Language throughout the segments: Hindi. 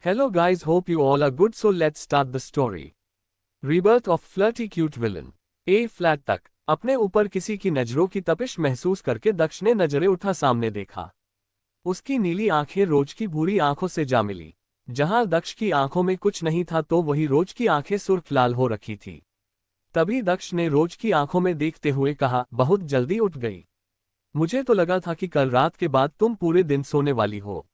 Hello guys, hope you all are good, so let's start the story. Rebirth of flirty cute villain. A flat तक अपने ऊपर किसी की नजरों की तपिश महसूस करके दक्ष ने नजरें उठा सामने देखा। उसकी नीली आंखें रोज की भूरी आंखों से जा मिली। जहां दक्ष की आंखों में कुछ नहीं था तो वही रोज की आंखें सुर्ख लाल हो रखी थी। तभी दक्ष ने रोज की आंखों में देखते हुए कहा, बहुत जल्दी उठ गई। मुझे तो लगा था कि कल रात के बाद तुम पूरे दिन सोने वाली हो।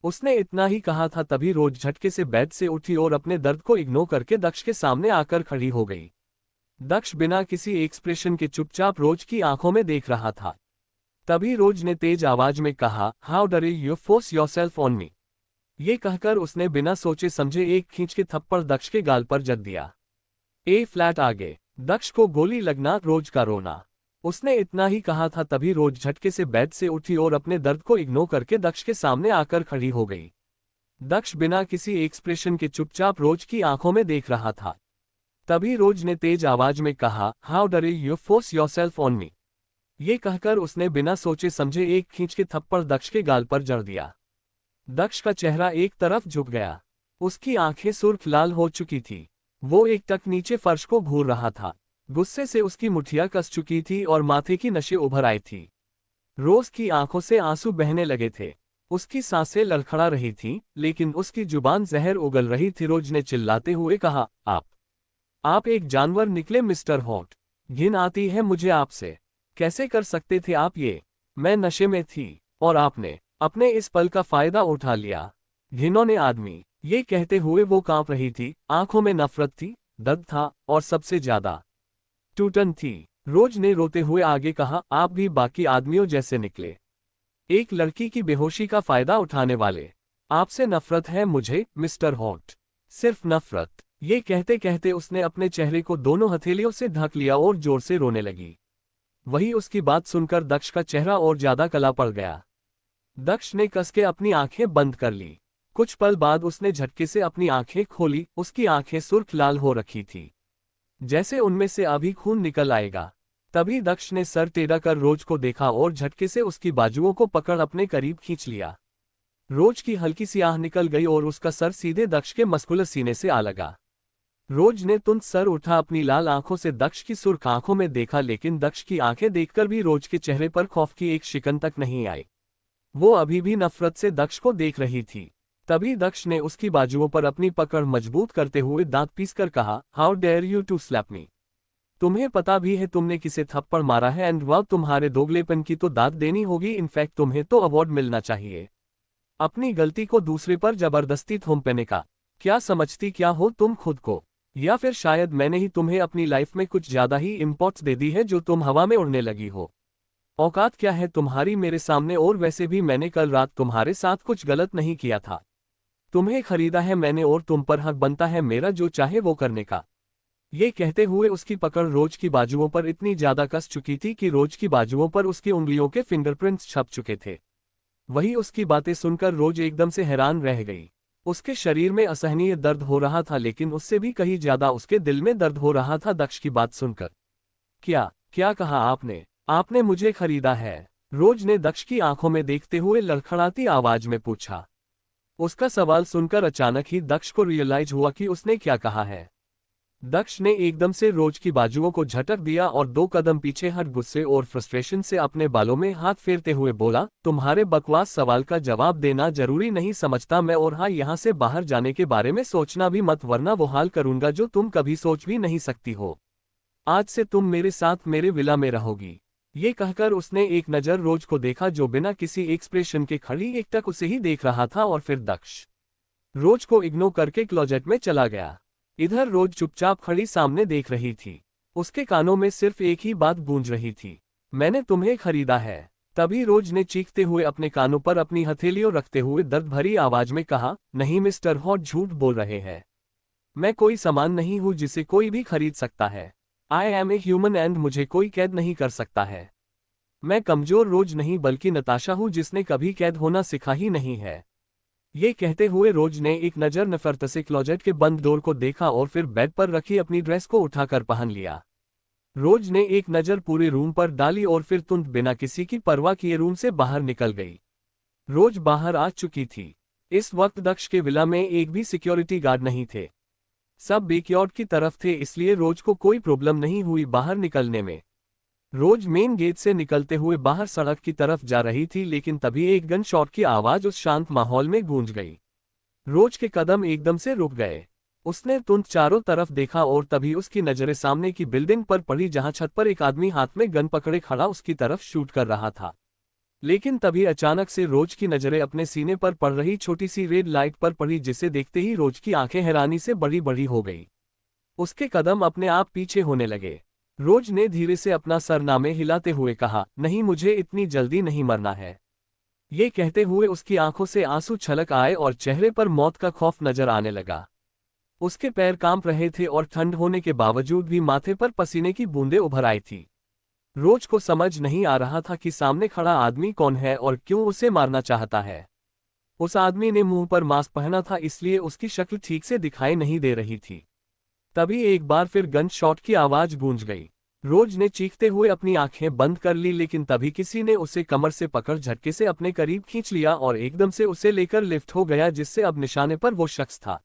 उसने इतना ही कहा था तभी रोज झटके से बेड से उठी और अपने दर्द को इग्नोर करके दक्ष के सामने आकर खड़ी हो गई। दक्ष बिना किसी एक्सप्रेशन के चुपचाप रोज की आंखों में देख रहा था। तभी रोज ने तेज आवाज में कहा, हाउ डरे you force yourself on me. ये कहकर उसने बिना सोचे समझे एक खींच के थप्पड़ दक्ष के गाल पर जड़ दिया। ए फ्लैट आगे दक्ष को गोली लगना, रोज का रोना। उसने इतना ही कहा था तभी रोज झटके से बेड से उठी और अपने दर्द को इग्नोर करके दक्ष के सामने आकर खड़ी हो गई। दक्ष बिना किसी एक्सप्रेशन के चुपचाप रोज की आंखों में देख रहा था। तभी रोज ने तेज आवाज में कहा, हाउ डरे you force yourself on me. ये कहकर उसने बिना सोचे समझे एक खींच के थप्पड़ दक्ष के गाल पर जड़ दिया। दक्ष का चेहरा एक तरफ झुक गया। उसकी आंखें सुर्ख लाल हो चुकी थी। वो एक टक नीचे फर्श को घूर रहा था। गुस्से से उसकी मुठियां कस चुकी थी और माथे की नसें उभर आई थी। रोज की आंखों से आंसू बहने लगे थे। उसकी सांसें लड़खड़ा रही थीं, लेकिन उसकी जुबान जहर उगल रही थी। रोज ने चिल्लाते हुए कहा, आप एक जानवर निकले मिस्टर हॉट। घिन आती है मुझे आपसे। कैसे कर सकते थे आप ये? मैं नशे में थी और आपने अपने इस पल का फायदा उठा लिया। घिनौने आदमी। ये कहते हुए वो कांप रही थी। आंखों में नफरत थी, दर्द था और सबसे ज्यादा टूटन थी। रोज ने रोते हुए आगे कहा, आप भी बाकी आदमियों जैसे निकले, एक लड़की की बेहोशी का फायदा उठाने वाले। आपसे नफरत है मुझे मिस्टर हॉट, सिर्फ नफरत। ये कहते कहते उसने अपने चेहरे को दोनों हथेलियों से ढक लिया और जोर से रोने लगी। वही उसकी बात सुनकर दक्ष का चेहरा और ज्यादा काला पड़ गया। दक्ष ने कस के अपनी आंखें बंद कर ली। कुछ पल बाद उसने झटके से अपनी आंखें खोली। उसकी आंखें सुर्ख लाल हो रखी थी, जैसे उनमें से अभी खून निकल आएगा। तभी दक्ष ने सर टेढ़ा कर रोज को देखा और झटके से उसकी बाजुओं को पकड़ अपने करीब खींच लिया। रोज की हल्की सी आह निकल गई और उसका सर सीधे दक्ष के मस्कुलर सीने से आ लगा। रोज ने तुरंत सर उठा, अपनी लाल आंखों से दक्ष की सुर्ख आंखों में देखा, लेकिन दक्ष की आंखें देखकर भी रोज के चेहरे पर खौफ की एक शिकन तक नहीं आई। वो अभी भी नफरत से दक्ष को देख रही थी। तभी दक्ष ने उसकी बाजुओं पर अपनी पकड़ मजबूत करते हुए दांत पीसकर कहा, how dare you to slap me. तुम्हें पता भी है तुमने किसे थप्पड़ मारा है, एंड वह तुम्हारे दोगलेपन की तो दाद देनी होगी। इनफैक्ट तुम्हें तो अवार्ड मिलना चाहिए अपनी गलती को दूसरे पर जबरदस्ती थोपने का। क्या समझती क्या हो तुम खुद को? या फिर शायद मैंने ही तुम्हें अपनी लाइफ में कुछ ज्यादा ही इम्पोर्टेंस दे दी है जो तुम हवा में उड़ने लगी हो। औकात क्या है तुम्हारी मेरे सामने? और वैसे भी मैंने कल रात तुम्हारे साथ कुछ गलत नहीं किया था। तुम्हें खरीदा है मैंने और तुम पर हक बनता है मेरा जो चाहे वो करने का। ये कहते हुए उसकी पकड़ रोज की बाजुओं पर इतनी ज्यादा कस चुकी थी कि रोज की बाजुओं पर उसकी उंगलियों के फिंगरप्रिंट्स छप चुके थे। वही उसकी बातें सुनकर रोज एकदम से हैरान रह गई। उसके शरीर में असहनीय दर्द हो रहा था, लेकिन उससे भी कहीं ज्यादा उसके दिल में दर्द हो रहा था दक्ष की बात सुनकर। क्या कहा आपने मुझे खरीदा है? रोज ने दक्ष की आंखों में देखते हुए लड़खड़ाती आवाज में पूछा। उसका सवाल सुनकर अचानक ही दक्ष को रियलाइज हुआ कि उसने क्या कहा है। दक्ष ने एकदम से रोज की बाजुओं को झटक दिया और 2 कदम पीछे हट गुस्से और फ्रस्ट्रेशन से अपने बालों में हाथ फेरते हुए बोला, तुम्हारे बकवास सवाल का जवाब देना जरूरी नहीं समझता मैं, और हाँ, यहाँ से बाहर जाने के बारे में सोचना भी मत, वरना वो हाल करूंगा जो तुम कभी सोच भी नहीं सकती हो। आज से तुम मेरे साथ मेरे विला में रहोगी। ये कहकर उसने एक नज़र रोज को देखा जो बिना किसी एक्सप्रेशन के खड़ी एकटक उसे ही देख रहा था, और फिर दक्ष रोज को इग्नोर करके क्लोजेट में चला गया। इधर रोज चुपचाप खड़ी सामने देख रही थी। उसके कानों में सिर्फ एक ही बात गूंज रही थी, मैंने तुम्हें खरीदा है। तभी रोज ने चीखते हुए अपने कानों पर अपनी हथेलियों रखते हुए दर्द भरी आवाज में कहा, नहीं मिस्टर हॉट, झूठ बोल रहे हैं। मैं कोई सामान नहीं हूं जिसे कोई भी खरीद सकता है। I am a human and मुझे कोई कैद नहीं कर सकता है। मैं कमजोर रोज नहीं बल्कि नताशा हूं जिसने कभी कैद होना सिखा ही नहीं है। ये कहते हुए रोज ने एक नज़र नफरत से क्लोजेट के बंद डोर को देखा और फिर बेड पर रखी अपनी ड्रेस को उठाकर पहन लिया। रोज ने एक नज़र पूरे रूम पर डाली और फिर तुरंत बिना किसी की परवाह किए रूम से बाहर निकल गई। रोज बाहर आ चुकी थी। इस वक्त दक्ष के विला में एक भी सिक्योरिटी गार्ड नहीं थे। सब बैकयार्ड की तरफ थे, इसलिए रोज को कोई प्रॉब्लम नहीं हुई बाहर निकलने में। रोज मेन गेट से निकलते हुए बाहर सड़क की तरफ जा रही थी, लेकिन तभी एक गन शॉट की आवाज उस शांत माहौल में गूंज गई। रोज के कदम एकदम से रुक गए। उसने तुरंत चारों तरफ देखा और तभी उसकी नजरें सामने की बिल्डिंग पर पड़ी, जहां छत पर एक आदमी हाथ में गन पकड़े खड़ा उसकी तरफ शूट कर रहा था। लेकिन तभी अचानक से रोज की नजरें अपने सीने पर पड़ रही छोटी सी रेड लाइट पर पड़ी, जिसे देखते ही रोज की आंखें हैरानी से बड़ी बड़ी हो गई। उसके कदम अपने आप पीछे होने लगे। रोज ने धीरे से अपना सरनामे हिलाते हुए कहा, नहीं, मुझे इतनी जल्दी नहीं मरना है। ये कहते हुए उसकी आंखों से आंसू छलक आए और चेहरे पर मौत का खौफ नजर आने लगा। उसके पैर कांप रहे थे और ठंड होने के बावजूद भी माथे पर पसीने की बूंदें उभर आई थी। रोज को समझ नहीं आ रहा था कि सामने खड़ा आदमी कौन है और क्यों उसे मारना चाहता है। उस आदमी ने मुंह पर मास्क पहना था, इसलिए उसकी शक्ल ठीक से दिखाई नहीं दे रही थी। तभी एक बार फिर गन शॉट की आवाज गूंज गई। रोज ने चीखते हुए अपनी आंखें बंद कर ली, लेकिन तभी किसी ने उसे कमर से पकड़ झटके से अपने करीब खींच लिया और एकदम से उसे लेकर लिफ्ट हो गया, जिससे अब निशाने पर वो शख्स था।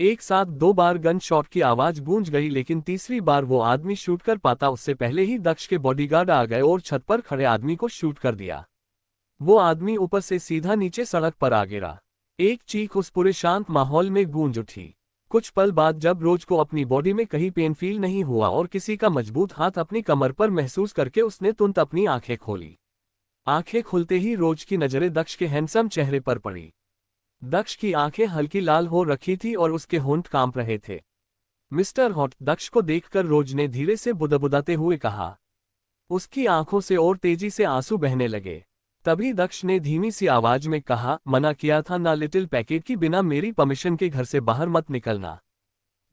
एक साथ 2 बार गन शॉट की आवाज गूंज गई, लेकिन तीसरी बार वो आदमी शूट कर पाता उससे पहले ही दक्ष के बॉडीगार्ड आ गए और छत पर खड़े आदमी को शूट कर दिया। वो आदमी ऊपर से सीधा नीचे सड़क पर आ गिरा। एक चीख उस पूरे शांत माहौल में गूंज उठी। कुछ पल बाद जब रोज को अपनी बॉडी में कहीं पेन फील नहीं हुआ और किसी का मजबूत हाथ अपनी कमर पर महसूस करके उसने तुरंत अपनी आंखें खोली। आंखें खुलते ही रोज की नजरें दक्ष के हैंडसम चेहरे पर पड़ी। दक्ष की आंखें हल्की लाल हो रखी थी और उसके होंठ कांप रहे थे। मिस्टर हॉट, दक्ष को देखकर रोज ने धीरे से बुदबुदाते हुए कहा। उसकी आंखों से और तेजी से आंसू बहने लगे। तभी दक्ष ने धीमी सी आवाज में कहा, मना किया था ना लिटिल पैकेट की बिना मेरी परमिशन के घर से बाहर मत निकलना।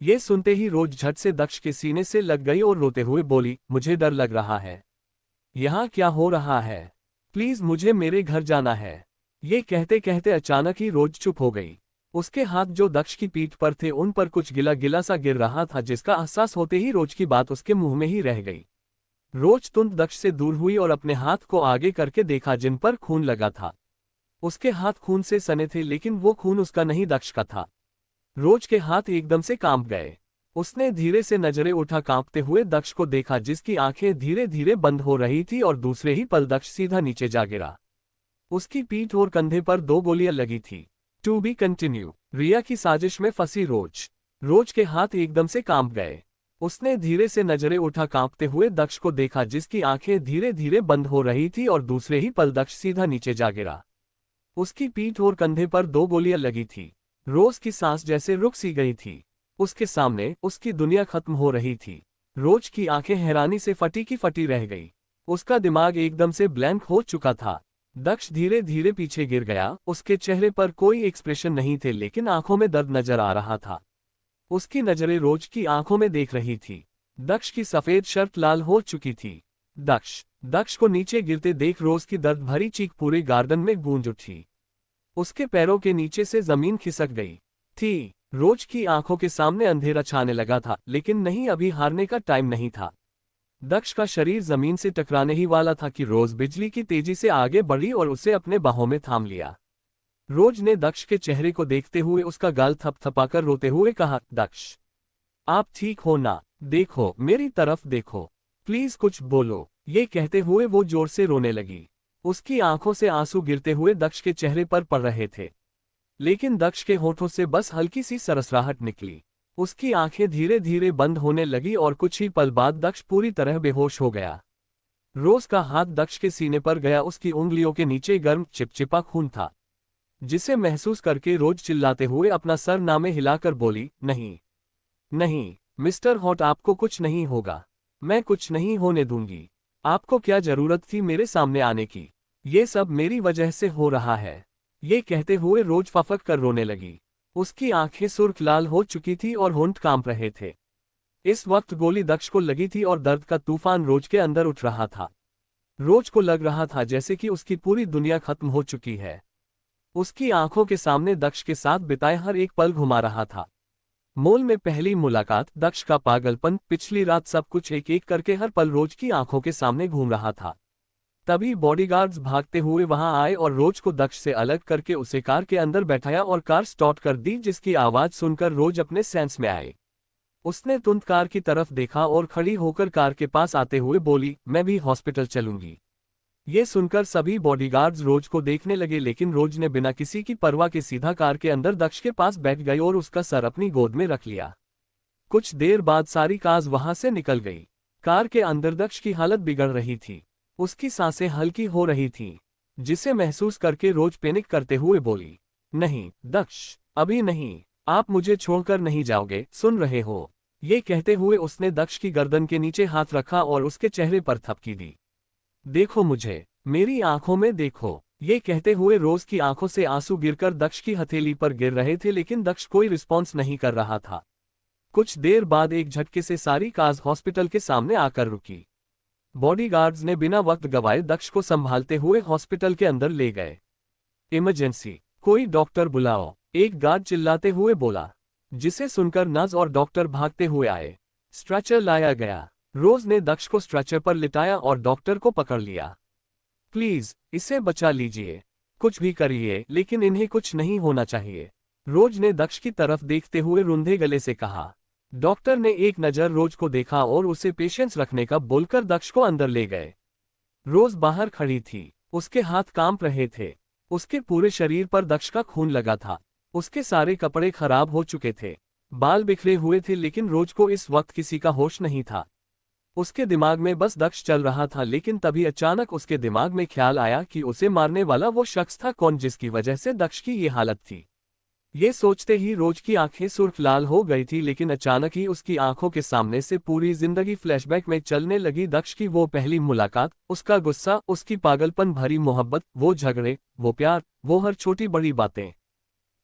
ये सुनते ही रोज झट से दक्ष के सीने से लग गई और रोते हुए बोली, मुझे डर लग रहा है। यहाँ क्या हो रहा है? प्लीज मुझे मेरे घर जाना है। ये कहते कहते अचानक ही रोज चुप हो गई। उसके हाथ जो दक्ष की पीठ पर थे उन पर कुछ गिला गिला सा गिर रहा था, जिसका एहसास होते ही रोज की बात उसके मुंह में ही रह गई। रोज तुरंत दक्ष से दूर हुई और अपने हाथ को आगे करके देखा, जिन पर खून लगा था। उसके हाथ खून से सने थे, लेकिन वो खून उसका नहीं दक्ष का था। रोज के हाथ एकदम से कांप गए। उसने धीरे से नजरें उठा कांपते हुए दक्ष को देखा, जिसकी आंखें धीरे धीरे बंद हो रही थी और दूसरे ही पल दक्ष सीधा नीचे जा गिरा। उसकी पीठ और कंधे पर 2 गोलियां लगी थी। To be continue. रिया की साजिश में फंसी रोज। रोज के हाथ एकदम से कांप गए। उसने धीरे से नजरें उठा कांपते हुए दक्ष को देखा, जिसकी आंखें धीरे धीरे बंद हो रही थी और दूसरे ही पल दक्ष सीधा नीचे जा गिरा। उसकी पीठ और कंधे पर 2 गोलियां लगी थी। रोज की सांस जैसे रुक सी गई थी। उसके सामने उसकी दुनिया खत्म हो रही थी। रोज की आंखें हैरानी से फटी की फटी रह गई। उसका दिमाग एकदम से ब्लैंक हो चुका था। दक्ष धीरे धीरे पीछे गिर गया। उसके चेहरे पर कोई एक्सप्रेशन नहीं थे, लेकिन आंखों में दर्द नजर आ रहा था। उसकी नजरें रोज की आंखों में देख रही थी। दक्ष की सफेद शर्ट लाल हो चुकी थी। दक्ष को नीचे गिरते देख रोज की दर्द भरी चीख पूरे गार्डन में गूंज उठी। उसके पैरों के नीचे से जमीन खिसक गई थी। रोज की आंखों के सामने अंधेरा छाने लगा था, लेकिन नहीं, अभी हारने का टाइम नहीं था। दक्ष का शरीर जमीन से टकराने ही वाला था कि रोज बिजली की तेजी से आगे बढ़ी और उसे अपने बाहों में थाम लिया। रोज ने दक्ष के चेहरे को देखते हुए उसका गाल थपथपाकर रोते हुए कहा, दक्ष, आप ठीक हो ना? देखो, मेरी तरफ देखो, प्लीज कुछ बोलो। ये कहते हुए वो जोर से रोने लगी। उसकी आंखों से आंसू गिरते हुए दक्ष के चेहरे पर पड़ रहे थे, लेकिन दक्ष के होठों से बस हल्की सी सरसराहट निकली। उसकी आंखें धीरे धीरे बंद होने लगी और कुछ ही पल बाद दक्ष पूरी तरह बेहोश हो गया। रोज का हाथ दक्ष के सीने पर गया। उसकी उंगलियों के नीचे गर्म चिपचिपा खून था, जिसे महसूस करके रोज चिल्लाते हुए अपना सर नामे हिलाकर बोली, नहीं नहीं मिस्टर हॉट, आपको कुछ नहीं होगा। मैं कुछ नहीं होने दूंगी। आपको क्या जरूरत थी मेरे सामने आने की? ये सब मेरी वजह से हो रहा है। ये कहते हुए रोज फफक कर रोने लगी। उसकी आंखें सुर्ख लाल हो चुकी थी और होंठ कांप रहे थे। इस वक्त गोली दक्ष को लगी थी और दर्द का तूफान रोज के अंदर उठ रहा था। रोज को लग रहा था जैसे कि उसकी पूरी दुनिया खत्म हो चुकी है। उसकी आंखों के सामने दक्ष के साथ बिताए हर एक पल घुमा रहा था। मॉल में पहली मुलाकात, दक्ष का पागलपन, पिछली रात, सब कुछ एक एक करके हर पल रोज की आंखों के सामने घूम रहा था। तभी बॉडीगार्ड्स भागते हुए वहां आए और रोज को दक्ष से अलग करके उसे कार के अंदर बैठाया और कार स्टार्ट कर दी, जिसकी आवाज सुनकर रोज अपने सेंस में आए। उसने तुरंत कार की तरफ देखा और खड़ी होकर कार के पास आते हुए बोली, मैं भी हॉस्पिटल चलूंगी। ये सुनकर सभी बॉडीगार्ड्स रोज को देखने लगे, लेकिन रोज ने बिना किसी की परवाह के सीधा कार के अंदर दक्ष के पास बैठ गई और उसका सर अपनी गोद में रख लिया। कुछ देर बाद सारी कार वहां से निकल गई। कार के अंदर दक्ष की हालत बिगड़ रही थी। उसकी सांसें हल्की हो रही थीं, जिसे महसूस करके रोज पैनिक करते हुए बोली, नहीं दक्ष, अभी नहीं, आप मुझे छोड़कर नहीं जाओगे, सुन रहे हो। ये कहते हुए उसने दक्ष की गर्दन के नीचे हाथ रखा और उसके चेहरे पर थपकी दी। देखो मुझे, मेरी आंखों में देखो। ये कहते हुए रोज की आंखों से आंसू गिरकर दक्ष की हथेली पर गिर रहे थे, लेकिन दक्ष कोई रिस्पॉन्स नहीं कर रहा था। कुछ देर बाद एक झटके से सारी कार हॉस्पिटल के सामने आकर रुकी। बॉडीगार्ड्स ने बिना वक्त गवाए दक्ष को संभालते हुए हॉस्पिटल के अंदर ले गए। इमरजेंसी, कोई डॉक्टर बुलाओ, एक गार्ड चिल्लाते हुए बोला, जिसे सुनकर नर्स और डॉक्टर भागते हुए आए। स्ट्रेचर लाया गया। रोज ने दक्ष को स्ट्रेचर पर लिटाया और डॉक्टर को पकड़ लिया। प्लीज इसे बचा लीजिए, कुछ भी करिए, लेकिन इन्हें कुछ नहीं होना चाहिए, रोज ने दक्ष की तरफ देखते हुए रुंधे गले से कहा। डॉक्टर ने एक नज़र रोज को देखा और उसे पेशेंस रखने का बोलकर दक्ष को अंदर ले गए। रोज बाहर खड़ी थी, उसके हाथ कांप रहे थे। उसके पूरे शरीर पर दक्ष का खून लगा था। उसके सारे कपड़े खराब हो चुके थे, बाल बिखरे हुए थे, लेकिन रोज को इस वक्त किसी का होश नहीं था। उसके दिमाग में बस दक्ष चल रहा था, लेकिन तभी अचानक उसके दिमाग में ख्याल आया कि उसे मारने वाला वो शख्स था कौन, जिसकी वजह से दक्ष की ये हालत थी। ये सोचते ही रोज की आंखें सुर्ख लाल हो गई थी, लेकिन अचानक ही उसकी आंखों के सामने से पूरी जिंदगी फ्लैशबैक में चलने लगी। दक्ष की वो पहली मुलाकात, उसका गुस्सा, उसकी पागलपन भरी मोहब्बत, वो झगड़े, वो प्यार, वो हर छोटी बड़ी बातें।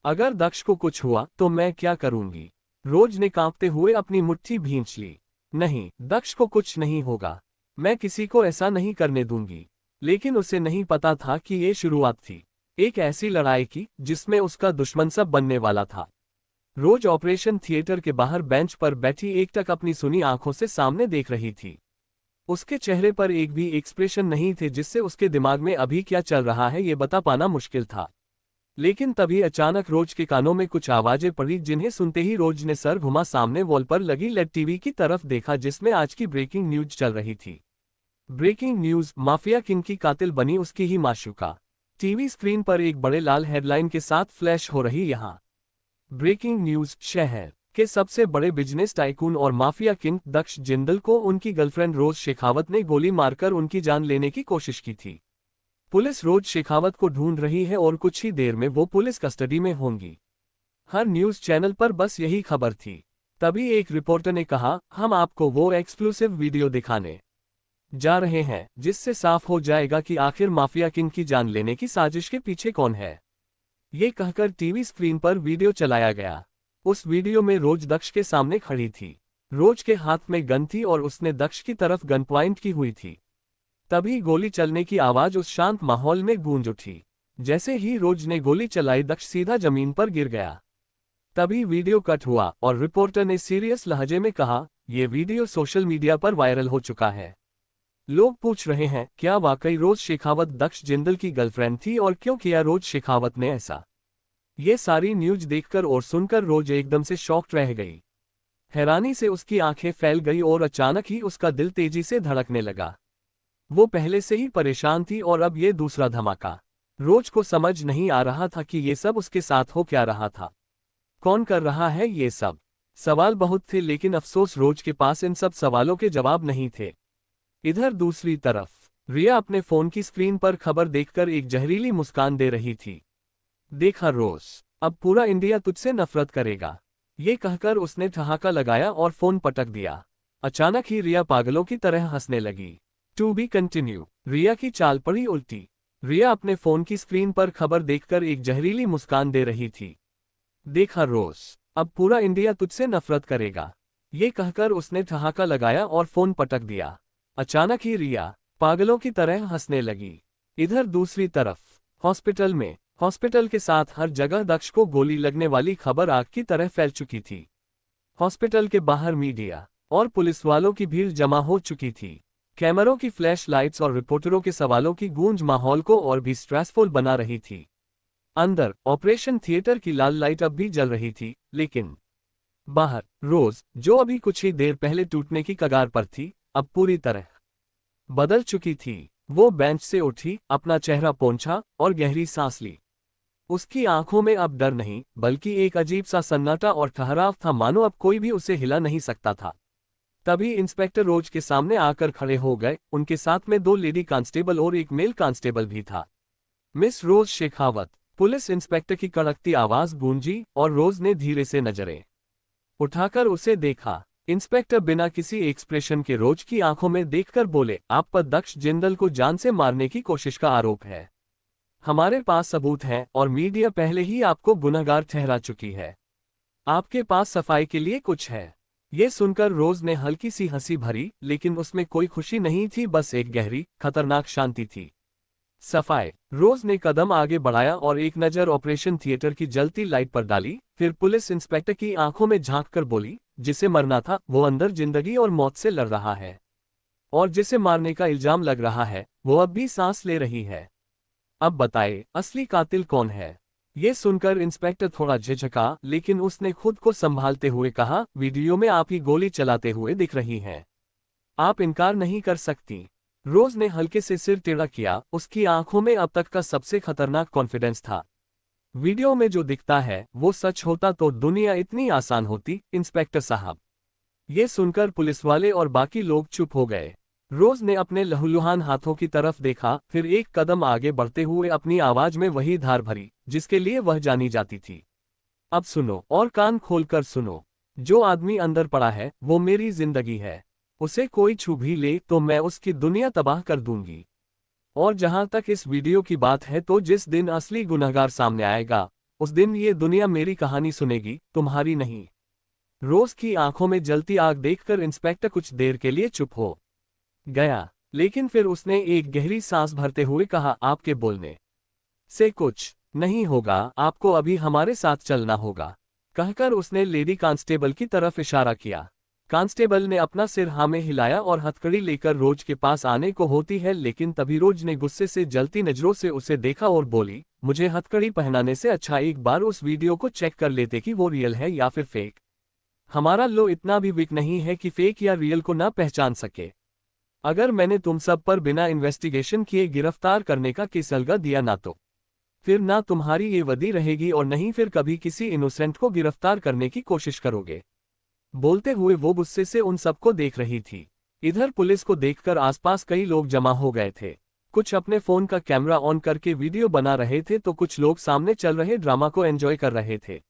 अगर दक्ष को कुछ हुआ तो मैं क्या करूंगी? रोज ने कांपते हुए अपनी मुट्ठी भींच ली। नहीं, दक्ष को कुछ नहीं होगा, मैं किसी को ऐसा नहीं करने दूंगी। लेकिन उसे नहीं पता था कि ये शुरुआत थी एक ऐसी लड़ाई की जिसमें उसका दुश्मन सब बनने वाला था। रोज ऑपरेशन थिएटर के बाहर बेंच पर बैठी एकटक अपनी सुनी आंखों से सामने देख रही थी। उसके चेहरे पर एक भी एक्सप्रेशन नहीं थे, जिससे उसके दिमाग में अभी क्या चल रहा है ये बता पाना मुश्किल था। लेकिन तभी अचानक रोज के कानों में कुछ आवाजें पड़ी, जिन्हें सुनते ही रोज ने सर घुमा सामने वॉल पर लगी लेड टीवी की तरफ देखा, जिसमें आज की ब्रेकिंग न्यूज चल रही थी। ब्रेकिंग न्यूज, माफिया किंग की कातिल बनी उसकी ही माशूका। टीवी स्क्रीन पर एक बड़े लाल हेडलाइन के साथ फ्लैश हो रही यहाँ। ब्रेकिंग न्यूज, शहर के सबसे बड़े बिजनेस टाइकून और माफिया किंग दक्ष जिंदल को उनकी गर्लफ्रेंड रोज शेखावत ने गोली मारकर उनकी जान लेने की कोशिश की थी। पुलिस रोज शेखावत को ढूंढ रही है और कुछ ही देर में वो पुलिस कस्टडी में होंगी। हर न्यूज चैनल पर बस यही खबर थी। तभी एक रिपोर्टर ने कहा, हम आपको वो एक्सक्लूसिव वीडियो दिखाने जा रहे हैं जिससे साफ हो जाएगा कि आखिर माफिया किंग की जान लेने की साजिश के पीछे कौन है। ये कहकर टीवी स्क्रीन पर वीडियो चलाया गया। उस वीडियो में रोज दक्ष के सामने खड़ी थी। रोज के हाथ में गन थी और उसने दक्ष की तरफ गन पॉइंट की हुई थी। तभी गोली चलने की आवाज उस शांत माहौल में गूंज उठी। जैसे ही रोज ने गोली चलाई, दक्ष सीधा जमीन पर गिर गया। तभी वीडियो कट हुआ और रिपोर्टर ने सीरियस लहजे में कहा, यह वीडियो सोशल मीडिया पर वायरल हो चुका है। लोग पूछ रहे हैं, क्या वाकई रोज शेखावत दक्ष जिंदल की गर्लफ्रेंड थी और क्यों किया रोज शेखावत ने ऐसा? ये सारी न्यूज देखकर और सुनकर रोज एकदम से शॉक्ड रह गई। हैरानी से उसकी आंखें फैल गई और अचानक ही उसका दिल तेजी से धड़कने लगा। वो पहले से ही परेशान थी और अब ये दूसरा धमाका। रोज को समझ नहीं आ रहा था कि ये सब उसके साथ हो क्या रहा था, कौन कर रहा है ये सब। सवाल बहुत थे, लेकिन अफसोस रोज के पास इन सब सवालों के जवाब नहीं थे। इधर दूसरी तरफ रिया अपने फोन की स्क्रीन पर खबर देखकर एक जहरीली मुस्कान दे रही थी। देखा रोज, अब पूरा इंडिया तुझसे नफरत करेगा, ये कहकर उसने ठहाका लगाया और फोन पटक दिया। अचानक ही रिया पागलों की तरह हंसने लगी। To be continue. रिया की चाल पड़ी उल्टी। रिया अपने फोन की स्क्रीन पर खबर देखकर एक जहरीली मुस्कान दे रही थी। देखा रोज, अब पूरा इंडिया तुझसे नफरत करेगा, ये कहकर उसने ठहाका लगाया और फोन पटक दिया। अचानक ही रिया पागलों की तरह हंसने लगी। इधर दूसरी तरफ हॉस्पिटल में, हॉस्पिटल के साथ हर जगह दक्ष को गोली लगने वाली खबर आग की तरह फैल चुकी थी। हॉस्पिटल के बाहर मीडिया और पुलिस वालों की भीड़ जमा हो चुकी थी, कैमरों की फ्लैश लाइट्स और रिपोर्टरों के सवालों की गूंज माहौल को और भी स्ट्रेसफुल बना रही थी। अंदर ऑपरेशन थिएटर की लाल लाइट अब भी जल रही थी, लेकिन बाहर रोज, जो अभी कुछ ही देर पहले टूटने की कगार पर थी, अब पूरी तरह बदल चुकी थी। वो बेंच से उठी, अपना चेहरा पोंछा और गहरी सांस ली। उसकी आंखों में अब डर नहीं, बल्कि एक अजीब सा सन्नाटा और ठहराव था, मानो अब कोई भी उसे हिला नहीं सकता था। तभी इंस्पेक्टर रोज के सामने आकर खड़े हो गए। उनके साथ में 2 लेडी कांस्टेबल और एक मेल कांस्टेबल भी था। मिस रोज शेखावत, पुलिस इंस्पेक्टर की कड़कती आवाज गूंजी और रोज ने धीरे से नजरें उठाकर उसे देखा। इंस्पेक्टर बिना किसी एक्सप्रेशन के रोज की आंखों में देखकर बोले, आप पर दक्ष जिंदल को जान से मारने की कोशिश का आरोप है। हमारे पास सबूत हैं और मीडिया पहले ही आपको गुनहगार ठहरा चुकी है। आपके पास सफाई के लिए कुछ है? ये सुनकर रोज ने हल्की सी हंसी भरी, लेकिन उसमें कोई खुशी नहीं थी, बस एक गहरी, खतरनाक शांति थी। सफाई। रोज ने कदम आगे बढ़ाया और एक नजर ऑपरेशन थिएटर की जलती लाइट पर डाली, फिर पुलिस इंस्पेक्टर की आंखों में झांककर बोली, जिसे मरना था वो अंदर जिंदगी और मौत से लड़ रहा है, और जिसे मारने का इल्जाम लग रहा है वो अब भी सांस ले रही है। अब बताए, असली कातिल कौन है? ये सुनकर इंस्पेक्टर थोड़ा झिझका, लेकिन उसने खुद को संभालते हुए कहा, वीडियो में आप ही गोली चलाते हुए दिख रही हैं। आप इनकार नहीं कर सकती। रोज ने हल्के से सिर टेढ़ा किया। उसकी आंखों में अब तक का सबसे खतरनाक कॉन्फिडेंस था। वीडियो में जो दिखता है वो सच होता तो दुनिया इतनी आसान होती, इंस्पेक्टर साहब। ये सुनकर पुलिस वाले और बाकी लोग चुप हो गए। रोज ने अपने लहूलुहान हाथों की तरफ देखा, फिर एक कदम आगे बढ़ते हुए अपनी आवाज में वही धार भरी जिसके लिए वह जानी जाती थी। अब सुनो और कान खोलकर सुनो। जो आदमी अंदर पड़ा है वो मेरी जिंदगी है। उसे कोई छू भी ले तो मैं उसकी दुनिया तबाह कर दूंगी। और जहां तक इस वीडियो की बात है, तो जिस दिन असली गुनहगार सामने आएगा उस दिन ये दुनिया मेरी कहानी सुनेगी, तुम्हारी नहीं। रोज की आंखों में जलती आग देखकर इंस्पेक्टर कुछ देर के लिए चुप हो गया, लेकिन फिर उसने एक गहरी सांस भरते हुए कहा, आपके बोलने से कुछ नहीं होगा, आपको अभी हमारे साथ चलना होगा। कहकर उसने लेडी कांस्टेबल की तरफ इशारा किया। कांस्टेबल ने अपना सिर हाँ में हिलाया और हथकड़ी लेकर रोज के पास आने को होती है, लेकिन तभी रोज ने गुस्से से जलती नजरों से उसे देखा और बोली, मुझे हथकड़ी पहनाने से अच्छा एक बार उस वीडियो को चेक कर लेते कि वो रियल है या फिर फेक। हमारा लो इतना भी वीक नहीं है कि फेक या रियल को ना पहचान सके। अगर मैंने तुम सब पर बिना इन्वेस्टिगेशन किए गिरफ्तार करने का केस अलगा दिया ना, तो फिर ना तुम्हारी ये वदी रहेगी और नहीं फिर कभी किसी इनोसेंट को गिरफ्तार करने की कोशिश करोगे। बोलते हुए वो गुस्से से उन सबको देख रही थी। इधर पुलिस को देखकर आसपास कई लोग जमा हो गए थे। कुछ अपने फोन का कैमरा ऑन करके वीडियो बना रहे थे, तो कुछ लोग सामने चल रहे ड्रामा को एंजॉय कर रहे थे।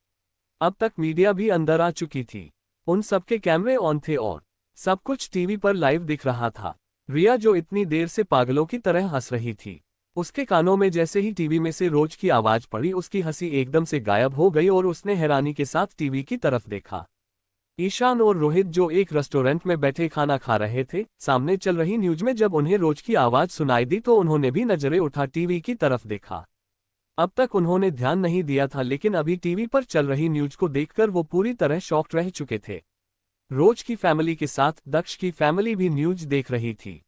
अब तक मीडिया भी अंदर आ चुकी थी। उन सबके कैमरे ऑन थे और सब कुछ टीवी पर लाइव दिख रहा था। रिया, जो इतनी देर से पागलों की तरह हंस रही थी, उसके कानों में जैसे ही टीवी में से रोज की आवाज पड़ी, उसकी हंसी एकदम से गायब हो गई और उसने हैरानी के साथ टीवी की तरफ देखा। ईशान और रोहित, जो एक रेस्टोरेंट में बैठे खाना खा रहे थे, सामने चल रही न्यूज में जब उन्हें रोज की आवाज सुनाई दी तो उन्होंने भी नजरें उठा टीवी की तरफ देखा। अब तक उन्होंने ध्यान नहीं दिया था, लेकिन अभी टीवी पर चल रही न्यूज को देखकर वो पूरी तरह शॉक्ड रह चुके थे। रोज की फैमिली के साथ दक्ष की फैमिली भी न्यूज देख रही थी।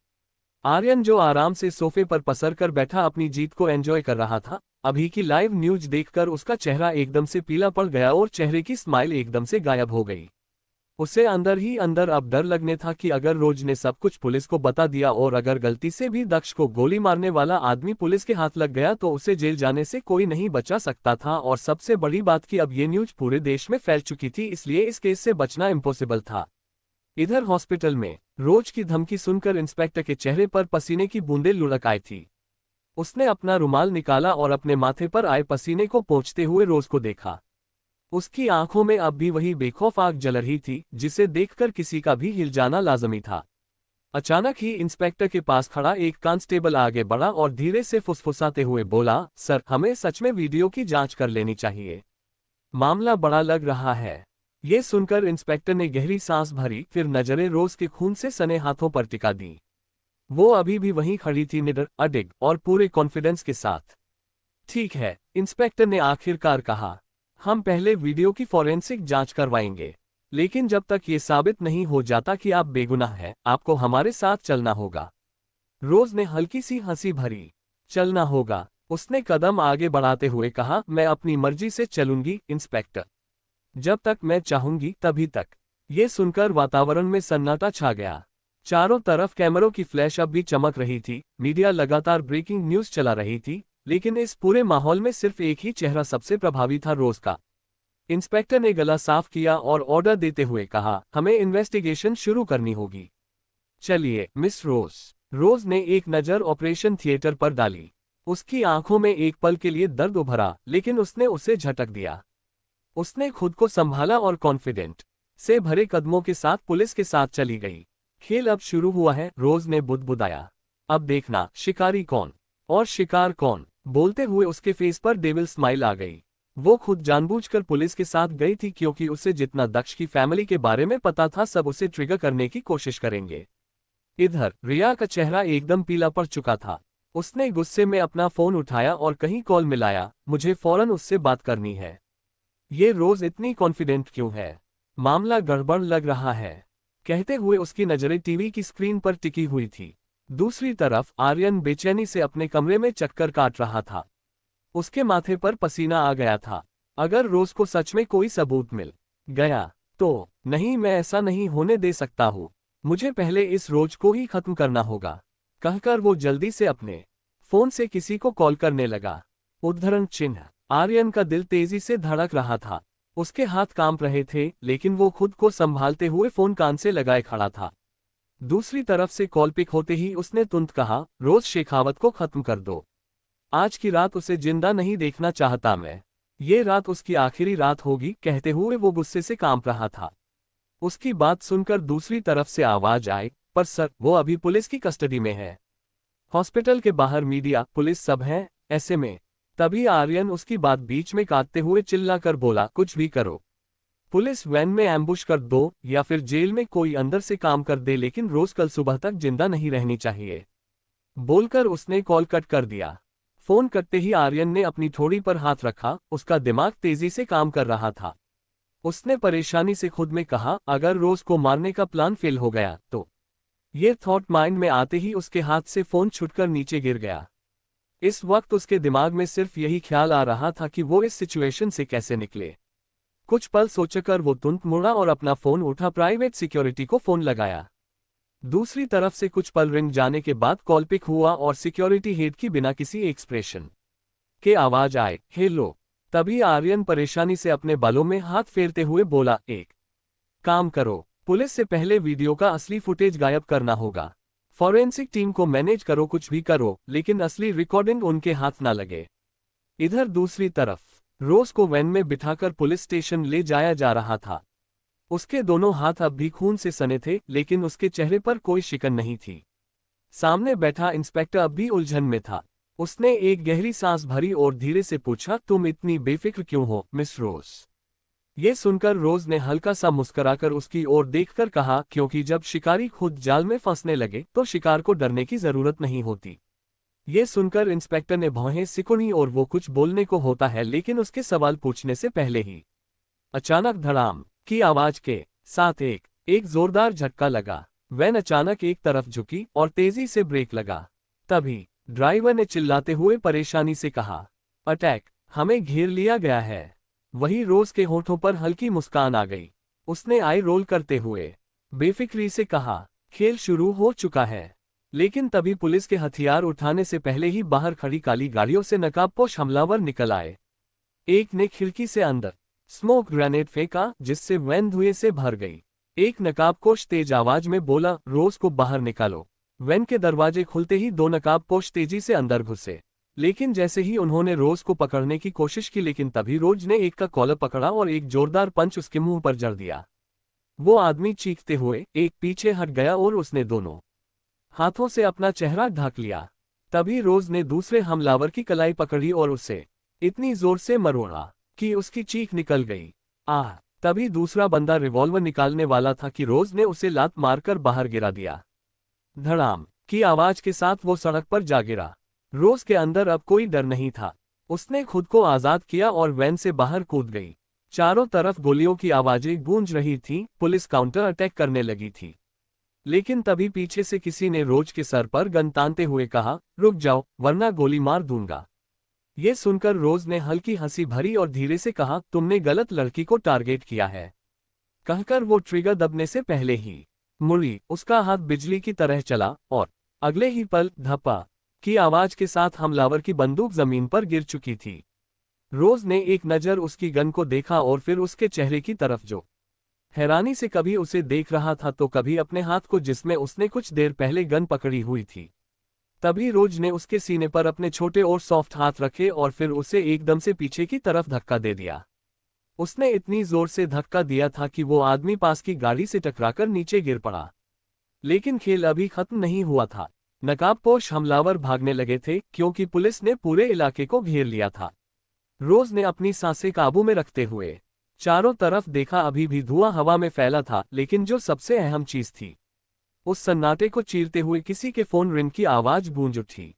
आर्यन, जो आराम से सोफे पर पसर कर बैठा अपनी जीत को एंजॉय कर रहा था, अभी की लाइव न्यूज देखकर उसका चेहरा एकदम से पीला पड़ गया और चेहरे की स्माइल एकदम से गायब हो गई। उसे अंदर ही अंदर अब डर लगने था कि अगर रोज ने सब कुछ पुलिस को बता दिया और अगर गलती से भी दक्ष को गोली मारने वाला आदमी पुलिस के हाथ लग गया तो उसे जेल जाने से कोई नहीं बचा सकता था। और सबसे बड़ी बात कि अब ये न्यूज पूरे देश में फैल चुकी थी, इसलिए इस केस से बचना इम्पॉसिबल था। इधर हॉस्पिटल में रोज की धमकी सुनकर इंस्पेक्टर के चेहरे पर पसीने की बूंदें लुढ़क आई थी। उसने अपना रुमाल निकाला और अपने माथे पर आए पसीने को पोंछते हुए रोज को देखा। उसकी आंखों में अब भी वही बेखौफ आग जल रही थी, जिसे देखकर किसी का भी हिल जाना लाजमी था। अचानक ही इंस्पेक्टर के पास खड़ा एक कांस्टेबल आगे बढ़ा और धीरे से फुसफुसाते हुए बोला, सर, हमें सच में वीडियो की जांच कर लेनी चाहिए। मामला बड़ा लग रहा है। ये सुनकर इंस्पेक्टर ने गहरी सांस भरी, फिर नजरें रोज के खून से सने हाथों पर टिका दी। वो अभी भी वहीं खड़ी थी, निडर, अडिग और पूरे कॉन्फिडेंस के साथ। ठीक है, इंस्पेक्टर ने आखिरकार कहा, हम पहले वीडियो की फॉरेंसिक जांच करवाएंगे, लेकिन जब तक ये साबित नहीं हो जाता कि आप बेगुनाह हैं, आपको हमारे साथ चलना होगा। रोज ने हल्की सी हंसी भरी। चलना होगा, उसने कदम आगे बढ़ाते हुए कहा। मैं अपनी मर्जी से चलूंगी इंस्पेक्टर, जब तक मैं चाहूंगी तभी तक। ये सुनकर वातावरण में सन्नाटा छा गया। चारों तरफ कैमरों की फ्लैश अब भी चमक रही थी, मीडिया लगातार ब्रेकिंग न्यूज चला रही थी, लेकिन इस पूरे माहौल में सिर्फ एक ही चेहरा सबसे प्रभावी था, रोज का। इंस्पेक्टर ने गला साफ किया और ऑर्डर देते हुए कहा, हमें इन्वेस्टिगेशन शुरू करनी होगी। चलिए मिस रोज। रोज ने एक नज़र ऑपरेशन थिएटर पर डाली। उसकी आंखों में एक पल के लिए दर्द उभरा, लेकिन उसने उसे झटक दिया। उसने खुद को संभाला और कॉन्फिडेंट से भरे कदमों के साथ पुलिस के साथ चली गई। खेल अब शुरू हुआ है, रोज ने बुदबुदाया। अब देखना शिकारी कौन और शिकार कौन। बोलते हुए उसके फेस पर डेविल स्माइल आ गई। वो खुद जानबूझकर पुलिस के साथ गई थी, क्योंकि उसे जितना दक्ष की फैमिली के बारे में पता था सब उसे ट्रिगर करने की कोशिश करेंगे। इधर रिया का चेहरा एकदम पीला पड़ चुका था। उसने गुस्से में अपना फोन उठाया और कहीं कॉल मिलाया। मुझे फौरन उससे बात करनी है। ये रोज इतनी कॉन्फिडेंट क्यों है? मामला गड़बड़ लग रहा है, कहते हुए उसकी नजरें टीवी की स्क्रीन पर टिकी हुई थी। दूसरी तरफ आर्यन बेचैनी से अपने कमरे में चक्कर काट रहा था। उसके माथे पर पसीना आ गया था। अगर रोज को सच में कोई सबूत मिल गया तो नहीं, मैं ऐसा नहीं होने दे सकता हूँ। मुझे पहले इस रोज को ही खत्म करना होगा, कहकर वो जल्दी से अपने फोन से किसी को कॉल करने लगा। उद्धरण चिन्ह। आर्यन का दिल तेजी से धड़क रहा था। उसके हाथ कांप रहे थे, लेकिन वो खुद को संभालते हुए फोन कान से लगाए खड़ा था। दूसरी तरफ से कॉल पिक होते ही उसने तुरंत कहा, रोज शेखावत को खत्म कर दो। आज की रात उसे जिंदा नहीं देखना चाहता मैं। ये रात उसकी आखिरी रात होगी, कहते हुए वो गुस्से से कांप रहा था। उसकी बात सुनकर दूसरी तरफ से आवाज आई, पर सर, वो अभी पुलिस की कस्टडी में है। हॉस्पिटल के बाहर मीडिया, पुलिस सब है, ऐसे में। तभी आर्यन उसकी बात बीच में काटते हुए चिल्लाकर बोला, कुछ भी करो। पुलिस वैन में एम्बुश कर दो या फिर जेल में कोई अंदर से काम कर दे, लेकिन रोज कल सुबह तक जिंदा नहीं रहनी चाहिए। बोलकर उसने कॉल कट कर दिया। फोन कटते ही आर्यन ने अपनी ठोड़ी पर हाथ रखा। उसका दिमाग तेजी से काम कर रहा था। उसने परेशानी से खुद में कहा, अगर रोज को मारने का प्लान फेल हो गया तो। ये थॉट माइंड में आते ही उसके हाथ से फोन छुटकर नीचे गिर गया। इस वक्त उसके दिमाग में सिर्फ यही ख्याल आ रहा था कि वो इस सिचुएशन से कैसे निकले। कुछ पल सोचकर वो तुरंत मुड़ा और अपना फोन उठा, प्राइवेट सिक्योरिटी को फोन लगाया। दूसरी तरफ से कुछ पल रिंग जाने के बाद कॉल पिक हुआ और सिक्योरिटी हेड की बिना किसी एक्सप्रेशन के आवाज आए, हेलो। तभी आर्यन परेशानी से अपने बालों में हाथ फेरते हुए बोला, एक काम करो, पुलिस से पहले वीडियो का असली फुटेज गायब करना होगा। फॉरेंसिक टीम को मैनेज करो, कुछ भी करो, लेकिन असली रिकॉर्डिंग उनके हाथ ना लगे। इधर दूसरी तरफ रोज को वैन में बिठाकर पुलिस स्टेशन ले जाया जा रहा था। उसके दोनों हाथ अब भी खून से सने थे, लेकिन उसके चेहरे पर कोई शिकन नहीं थी। सामने बैठा इंस्पेक्टर अब भी उलझन में था। उसने एक गहरी सांस भरी और धीरे से पूछा, तुम इतनी बेफिक्र क्यों हो मिस रोज? ये सुनकर रोज ने हल्का सा मुस्कुराकर उसकी ओर देखकर कहा, क्योंकि जब शिकारी खुद जाल में फंसने लगे तो शिकार को डरने की जरूरत नहीं होती। ये सुनकर इंस्पेक्टर ने भौहें सिकुड़ी और वो कुछ बोलने को होता है, लेकिन उसके सवाल पूछने से पहले ही अचानक धड़ाम की आवाज के साथ एक जोरदार झटका लगा। वैन अचानक एक तरफ झुकी और तेजी से ब्रेक लगा। तभी ड्राइवर ने चिल्लाते हुए परेशानी से कहा, अटैक, हमें घेर लिया गया है। वही रोज के होठों पर हल्की मुस्कान आ गई। उसने आई रोल करते हुए बेफिक्री से कहा, खेल शुरू हो चुका है। लेकिन तभी पुलिस के हथियार उठाने से पहले ही बाहर खड़ी काली गाड़ियों से नकाबपोश हमलावर निकल आए। एक ने खिड़की से अंदर स्मोक ग्रेनेड फेंका, जिससे वैन धुएं से भर गई। एक नकाबपोश तेज आवाज में बोला, रोज को बाहर निकालो। वैन के दरवाजे खुलते ही दो नकाबपोश तेजी से अंदर घुसे, लेकिन जैसे ही उन्होंने रोज को पकड़ने की कोशिश की, लेकिन तभी रोज ने एक का कॉलर पकड़ा और एक जोरदार पंच उसके मुंह पर जड़ दिया। वो आदमी चीखते हुए एक पीछे हट गया और उसने दोनों हाथों से अपना चेहरा ढक लिया। तभी रोज ने दूसरे हमलावर की कलाई पकड़ी और उसे इतनी जोर से मरोड़ा कि उसकी चीख निकल गई। आह! तभी दूसरा बंदा रिवॉल्वर निकालने वाला था कि रोज ने उसे लात मारकर बाहर गिरा दिया। धड़ाम की आवाज के साथ वो सड़क पर जा गिरा। रोज के अंदर अब कोई डर नहीं था। उसने खुद को आजाद किया और वैन से बाहर कूद गई। चारों तरफ गोलियों की आवाजें गूंज रही थीं, पुलिस काउंटर अटैक करने लगी थी। लेकिन तभी पीछे से किसी ने रोज के सर पर गन तानते हुए कहा, रुक जाओ वरना गोली मार दूंगा। ये सुनकर रोज ने हल्की हंसी भरी और धीरे से कहा, तुमने गलत लड़की को टारगेट किया है। कहकर वो ट्रिगर दबने से पहले ही मुड़ी, उसका हाथ बिजली की तरह चला और अगले ही पल धप्पा की आवाज के साथ हमलावर की बंदूक जमीन पर गिर चुकी थी। रोज ने एक नज़र उसकी गन को देखा और फिर उसके चेहरे की तरफ, जो हैरानी से कभी उसे देख रहा था तो कभी अपने हाथ को जिसमें उसने कुछ देर पहले गन पकड़ी हुई थी। तभी रोज ने उसके सीने पर अपने छोटे और सॉफ्ट हाथ रखे और फिर उसे एकदम से पीछे की तरफ धक्का दे दिया। उसने इतनी जोर से धक्का दिया था कि वो आदमी पास की गाड़ी से टकराकर नीचे गिर पड़ा। लेकिन खेल अभी खत्म नहीं हुआ था। नकाबपोश हमलावर भागने लगे थे क्योंकि पुलिस ने पूरे इलाके को घेर लिया था। रोज ने अपनी सांसें काबू में रखते हुए चारों तरफ देखा। अभी भी धुआं हवा में फैला था, लेकिन जो सबसे अहम चीज थी, उस सन्नाटे को चीरते हुए किसी के फोन रिंग की आवाज गूंज उठी,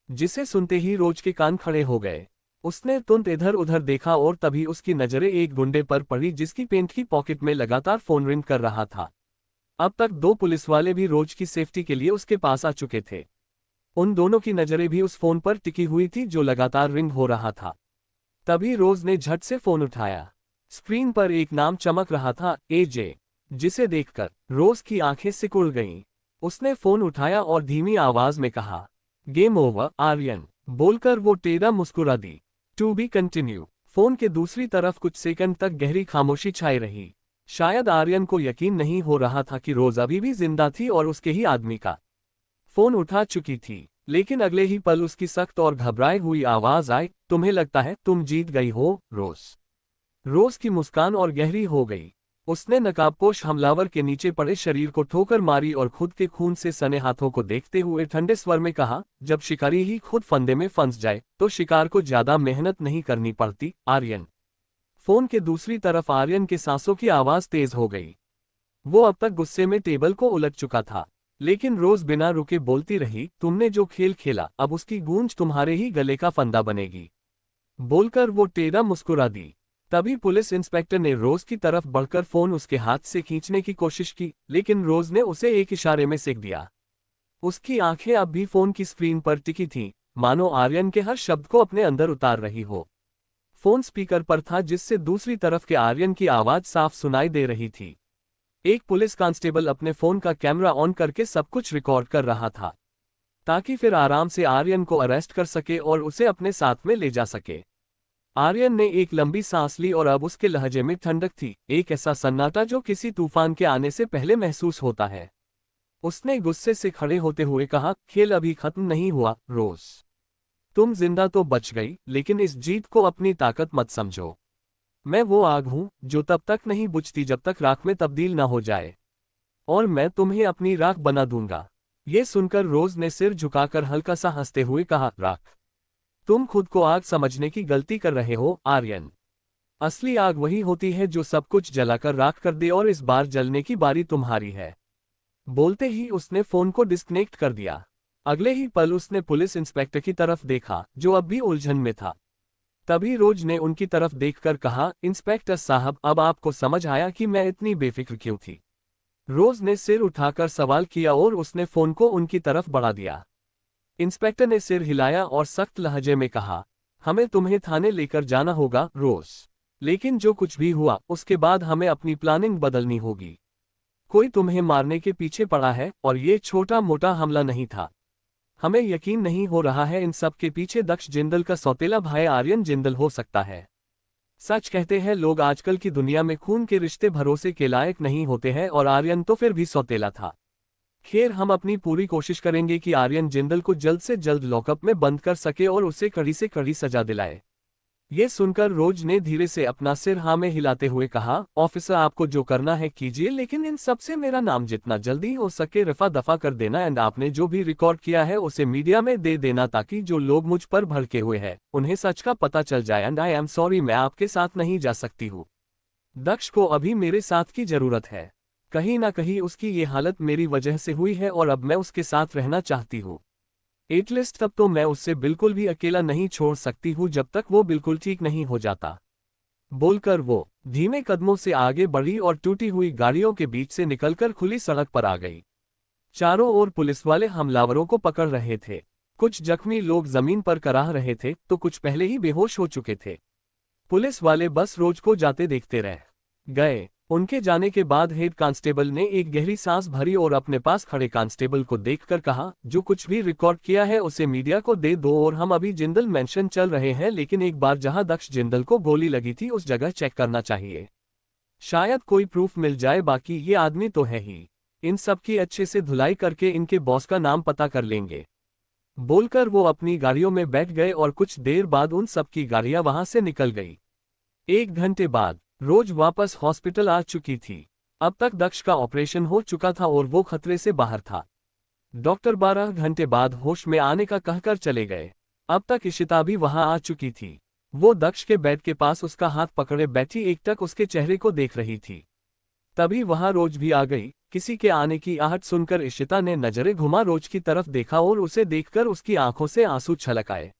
जिसे सुनते ही रोज के कान खड़े हो गए। उसने तुरंत इधर उधर देखा और तभी उसकी नजरें एक गुंडे पर पड़ी जिसकी पेंट की पॉकेट में लगातार फोन रिंग कर रहा था। अब तक 2 पुलिस वाले भी रोज की सेफ्टी के लिए उसके पास आ चुके थे। उन दोनों की नजरें भी उस फोन पर टिकी हुई थी जो लगातार रिंग हो रहा था। तभी रोज ने झट से फोन उठाया। स्क्रीन पर एक नाम चमक रहा था, एजे, जिसे देखकर रोज की आंखें सिकुड़ गईं। उसने फोन उठाया और धीमी आवाज में कहा, गेम ओवर आर्यन। बोलकर वो टेढ़ा मुस्कुरा दी। To be continue. फोन के दूसरी तरफ कुछ सेकंड तक गहरी खामोशी छाई रही। शायद आर्यन को यकीन नहीं हो रहा था कि रोज अभी भी जिंदा थी और उसके ही आदमी का फोन उठा चुकी थी। लेकिन अगले ही पल उसकी सख्त और घबराई हुई आवाज आई, तुम्हें लगता है तुम जीत गई हो रोज। रोज की मुस्कान और गहरी हो गई। उसने नकाबपोश हमलावर के नीचे पड़े शरीर को ठोकर मारी और खुद के खून से सने हाथों को देखते हुए ठंडे स्वर में कहा, जब शिकारी ही खुद फंदे में फंस जाए तो शिकार को ज्यादा मेहनत नहीं करनी पड़ती आर्यन। फोन के दूसरी तरफ आर्यन के सांसों की आवाज तेज हो गई। वो अब तक गुस्से में टेबल को उलट चुका था, लेकिन रोज बिना रुके बोलती रही, तुमने जो खेल खेला अब उसकी गूंज तुम्हारे ही गले का फंदा बनेगी। बोलकर वो टेढ़ा मुस्कुरा दी। तभी पुलिस इंस्पेक्टर ने रोज की तरफ बढ़कर फोन उसके हाथ से खींचने की कोशिश की, लेकिन रोज ने उसे एक इशारे में सेक दिया। उसकी आंखें अब भी फोन की स्क्रीन पर टिकी थीं, मानो आर्यन के हर शब्द को अपने अंदर उतार रही हो। फोन स्पीकर पर था जिससे दूसरी तरफ के आर्यन की आवाज साफ सुनाई दे रही थी। एक पुलिस कांस्टेबल अपने फोन का कैमरा ऑन करके सब कुछ रिकॉर्ड कर रहा था, ताकि फिर आराम से आर्यन को अरेस्ट कर सके और उसे अपने साथ में ले जा सके। आर्यन ने एक लंबी सांस ली और अब उसके लहजे में ठंडक थी, एक ऐसा सन्नाटा जो किसी तूफान के आने से पहले महसूस होता है। उसने गुस्से से खड़े होते हुए कहा, खेल अभी खत्म नहीं हुआ रोज। तुम जिंदा तो बच गई, लेकिन इस जीत को अपनी ताकत मत समझो। मैं वो आग हूं जो तब तक नहीं बुझती जब तक राख में तब्दील न हो जाए, और मैं तुम्हें अपनी राख बना दूंगा। ये सुनकर रोज ने सिर झुकाकर हल्का सा हंसते हुए कहा, राख? तुम खुद को आग समझने की गलती कर रहे हो आर्यन। असली आग वही होती है जो सब कुछ जलाकर राख कर दे, और इस बार जलने की बारी तुम्हारी है। बोलते ही उसने फोन को डिस्कनेक्ट कर दिया। अगले ही पल उसने पुलिस इंस्पेक्टर की तरफ देखा, जो अब भी उलझन में था। तभी रोज ने उनकी तरफ देखकर कहा, इंस्पेक्टर साहब, अब आपको समझ आया कि मैं इतनी बेफिक्र क्यों थी? रोज ने सिर उठाकर सवाल किया और उसने फोन को उनकी तरफ बढ़ा दिया। इंस्पेक्टर ने सिर हिलाया और सख्त लहजे में कहा, हमें तुम्हें थाने लेकर जाना होगा रोज, लेकिन जो कुछ भी हुआ उसके बाद हमें अपनी प्लानिंग बदलनी होगी। कोई तुम्हें मारने के पीछे पड़ा है, और ये छोटा मोटा हमला नहीं था। हमें यकीन नहीं हो रहा है इन सब के पीछे दक्ष जिंदल का सौतेला भाई आर्यन जिंदल हो सकता है। सच कहते हैं लोग, आजकल की दुनिया में खून के रिश्ते भरोसे के लायक नहीं होते हैं, और आर्यन तो फिर भी सौतेला था। खैर, हम अपनी पूरी कोशिश करेंगे कि आर्यन जिंदल को जल्द से जल्द लॉकअप में बंद कर सके और उसे कड़ी से कड़ी सजा दिलाए। ये सुनकर रोज ने धीरे से अपना सिर हाँ में हिलाते हुए कहा, ऑफिसर आपको जो करना है कीजिए, लेकिन इन सब से मेरा नाम जितना जल्दी हो सके रफा दफा कर देना, एंड आपने जो भी रिकॉर्ड किया है उसे मीडिया में दे देना, ताकि जो लोग मुझ पर भड़के हुए हैं उन्हें सच का पता चल जाए। एंड आई एम सॉरी, मैं आपके साथ नहीं जा सकती हूँ। दक्ष को अभी मेरे साथ की जरूरत है। कहीं ना कहीं उसकी ये हालत मेरी वजह से हुई है, और अब मैं उसके साथ रहना चाहती हूँ। एटलीस्ट तब तो मैं उससे बिल्कुल भी अकेला नहीं छोड़ सकती हूँ जब तक वो बिल्कुल ठीक नहीं हो जाता। बोलकर वो धीमे कदमों से आगे बढ़ी और टूटी हुई गाड़ियों के बीच से निकलकर खुली सड़क पर आ गई। चारों ओर पुलिस वाले हमलावरों को पकड़ रहे थे। कुछ जख्मी लोग जमीन पर कराह रहे थे तो कुछ पहले ही बेहोश हो चुके थे। पुलिस वाले बस रोज को जाते देखते रह गए। उनके जाने के बाद हेड कांस्टेबल ने एक गहरी सांस भरी और अपने पास खड़े कांस्टेबल को देखकर कहा, जो कुछ भी रिकॉर्ड किया है उसे मीडिया को दे दो। और हम अभी जिंदल मेंशन चल रहे हैं, लेकिन एक बार जहां दक्ष जिंदल को गोली लगी थी उस जगह चेक करना चाहिए। शायद कोई प्रूफ मिल जाए, बाकी ये आदमी तो है ही। इन सब की अच्छे से धुलाई करके इनके बॉस का नाम पता कर लेंगे। बोलकर वो अपनी गाड़ियों में बैठ गए और कुछ देर बाद उन सब की गाड़ियां वहां से निकल गई। 1 घंटे बाद रोज वापस हॉस्पिटल आ चुकी थी। अब तक दक्ष का ऑपरेशन हो चुका था और वो खतरे से बाहर था। डॉक्टर 12 घंटे बाद होश में आने का कहकर चले गए। अब तक इशिता भी वहां आ चुकी थी। वो दक्ष के बेड के पास उसका हाथ पकड़े बैठी एकटक उसके चेहरे को देख रही थी। तभी वहां रोज भी आ गई। किसी के आने की आहट सुनकर इशिता ने नजरें घुमा रोज की तरफ देखा और उसे देखकर उसकी आंखों से आंसू छलक आए।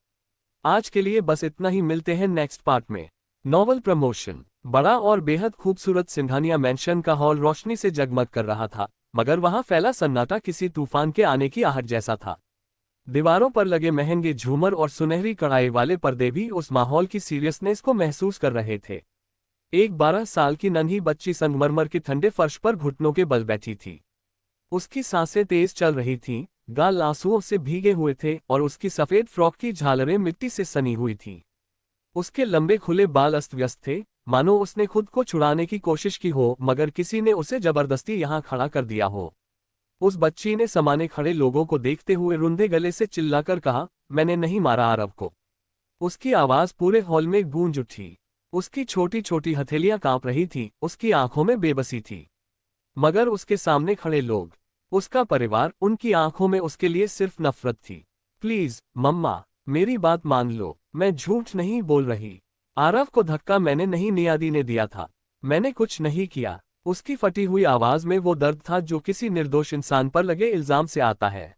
आज के लिए बस इतना ही, मिलते हैं नेक्स्ट पार्ट में। Novel promotion. बड़ा और बेहद खूबसूरत सिंघानिया मैंशन का हॉल रोशनी से जगमग कर रहा था, मगर वहां फैला सन्नाटा किसी तूफान के आने की आहट जैसा था। दीवारों पर लगे महंगे झूमर और सुनहरी कढ़ाई वाले पर्दे भी उस माहौल की सीरियसनेस को महसूस कर रहे थे। एक 12 साल की नन्ही बच्ची संगमरमर के ठंडे फर्श पर घुटनों के बल बैठी थी। उसकी सांसें तेज चल रही थीं, गाल आंसुओं से भीगे हुए थे और उसकी सफेद फ्रॉक की झालरें मिट्टी से सनी हुई थीं। उसके लंबे खुले बाल अस्त व्यस्त थे, मानो उसने खुद को छुड़ाने की कोशिश की हो, मगर किसी ने उसे जबरदस्ती यहां खड़ा कर दिया हो। उस बच्ची ने सामने खड़े लोगों को देखते हुए रुंधे गले से चिल्लाकर कहा, मैंने नहीं मारा आरव को। उसकी आवाज पूरे हॉल में गूंज उठी। उसकी छोटी छोटी हथेलियां कांप रही थीं, उसकी आंखों में बेबसी थी। मगर उसके सामने खड़े लोग, उसका परिवार, उनकी आंखों में उसके लिए सिर्फ नफरत थी। प्लीज मम्मा, मेरी बात मान लो, मैं झूठ नहीं बोल रही। आरव को धक्का मैंने नहीं, नियादी ने दिया था। मैंने कुछ नहीं किया। उसकी फटी हुई आवाज में वो दर्द था जो किसी निर्दोष इंसान पर लगे इल्जाम से आता है।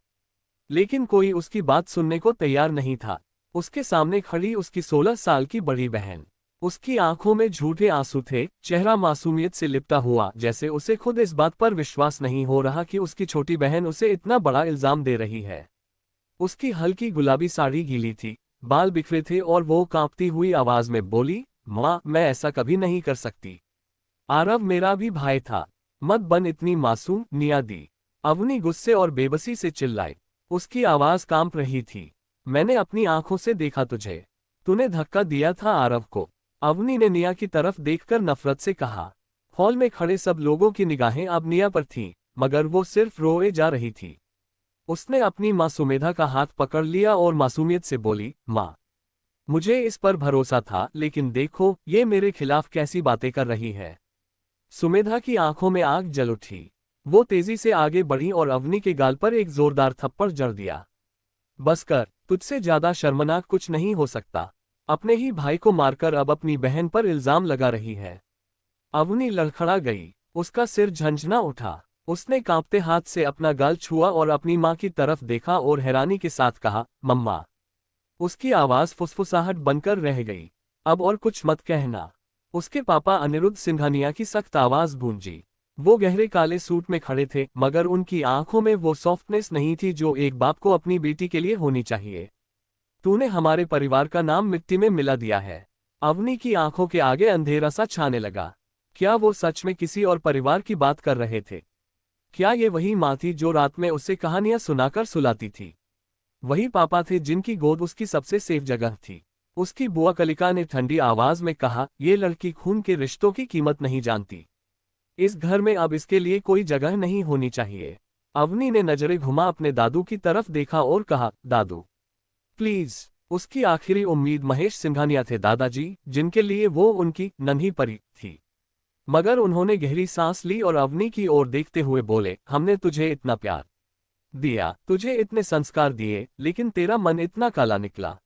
लेकिन कोई उसकी बात सुनने को तैयार नहीं था। उसके सामने खड़ी उसकी 16 साल की बड़ी बहन। उसकी आंखों में झूठे आंसू थे, चेहरा मासूमियत से लिपटा हुआ, जैसे उसे खुद इस बात पर विश्वास नहीं हो रहा कि उसकी छोटी बहन उसे इतना बड़ा इल्जाम दे रही है। उसकी हल्की गुलाबी साड़ी गीली थी, बाल बिखरे थे और वो कांपती हुई आवाज में बोली, माँ, मैं ऐसा कभी नहीं कर सकती। आरव मेरा भी भाई था। मत बन इतनी मासूम, नियादी। अवनी गुस्से और बेबसी से चिल्लाई। उसकी आवाज कांप रही थी। मैंने अपनी आंखों से देखा तुझे। तूने धक्का दिया था आरव को। अवनी ने निया की तरफ देखकर नफरत से कहा। हॉल में खड़े सब लोगों की निगाहें अब निया पर थीं, मगर वो सिर्फ रोए जा रही थी। उसने अपनी मां सुमेधा का हाथ पकड़ लिया और मासूमियत से बोली, मां, मुझे इस पर भरोसा था, लेकिन देखो ये मेरे खिलाफ कैसी बातें कर रही है। सुमेधा की आंखों में आग जल उठी। वो तेजी से आगे बढ़ी और अवनी के गाल पर एक जोरदार थप्पड़ जड़ दिया। बस कर, तुझसे ज्यादा शर्मनाक कुछ नहीं हो सकता। अपने ही भाई को मारकर अब अपनी बहन पर इल्जाम लगा रही है। अवनी लड़खड़ा गई। उसका सिर झंझना उठा। उसने कांपते हाथ से अपना गाल छुआ और अपनी मां की तरफ देखा और हैरानी के साथ कहा, मम्मा। उसकी आवाज फुसफुसाहट बनकर रह गई। अब और कुछ मत कहना। उसके पापा अनिरुद्ध सिंघानिया की सख्त आवाज गूंजी। वो गहरे काले सूट में खड़े थे, मगर उनकी आंखों में वो सॉफ्टनेस नहीं थी जो एक बाप को अपनी बेटी के लिए होनी चाहिए। तूने हमारे परिवार का नाम मिट्टी में मिला दिया है। अवनी की आंखों के आगे अंधेरा सा छाने लगा। क्या वो सच में किसी और परिवार की बात कर रहे थे? क्या ये वही माँ थी जो रात में उसे कहानियां सुनाकर सुलाती थी? वही पापा थे जिनकी गोद उसकी सबसे सेफ जगह थी? उसकी बुआ कलिका ने ठंडी आवाज में कहा, ये लड़की खून के रिश्तों की कीमत नहीं जानती। इस घर में अब इसके लिए कोई जगह नहीं होनी चाहिए। अवनी ने नजरें घुमा अपने दादू की तरफ देखा और कहा, दादू प्लीज। उसकी आखिरी उम्मीद महेश सिंघानिया थे, दादाजी, जिनके लिए वो उनकी नन्ही परी थी। मगर उन्होंने गहरी सांस ली और अवनी की ओर देखते हुए बोले, हमने तुझे इतना प्यार दिया, तुझे इतने संस्कार दिए, लेकिन तेरा मन इतना काला निकला।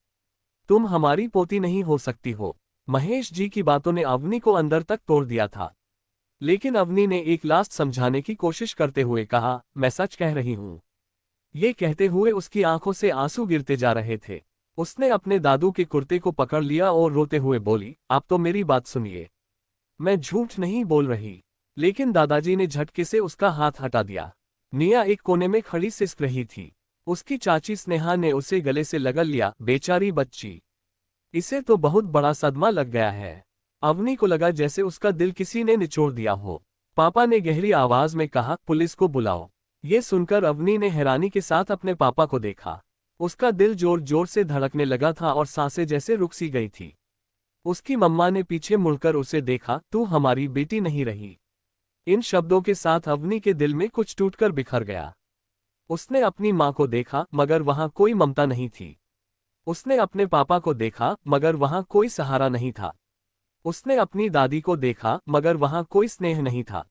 तुम हमारी पोती नहीं हो सकती हो। महेश जी की बातों ने अवनी को अंदर तक तोड़ दिया था। लेकिन अवनी ने एक लास्ट समझाने की कोशिश करते हुए कहा, मैं सच कह रही हूं। ये कहते हुए उसकी आंखों से आंसू गिरते जा रहे थे। उसने अपने दादू के कुर्ते को पकड़ लिया और रोते हुए बोली, आप तो मेरी बात सुनिए। मैं झूठ नहीं बोल रही। लेकिन दादाजी ने झटके से उसका हाथ हटा दिया। निया एक कोने में खड़ी सिसक रही थी। उसकी चाची स्नेहा ने उसे गले से लगा लिया। बेचारी बच्ची, इसे तो बहुत बड़ा सदमा लग गया है। अवनी को लगा जैसे उसका दिल किसी ने निचोड़ दिया हो। पापा ने गहरी आवाज में कहा, पुलिस को बुलाओ। ये सुनकर अवनी ने हैरानी के साथ अपने पापा को देखा। उसका दिल जोर जोर से धड़कने लगा था और सांसें जैसे रुक सी गई थी। उसकी मम्मा ने पीछे मुड़कर उसे देखा, तू हमारी बेटी नहीं रही। इन शब्दों के साथ अवनी के दिल में कुछ टूटकर बिखर गया। उसने अपनी माँ को देखा मगर वहां कोई ममता नहीं थी। उसने अपने पापा को देखा मगर वहां कोई सहारा नहीं था। उसने अपनी दादी को देखा मगर वहां कोई स्नेह नहीं था।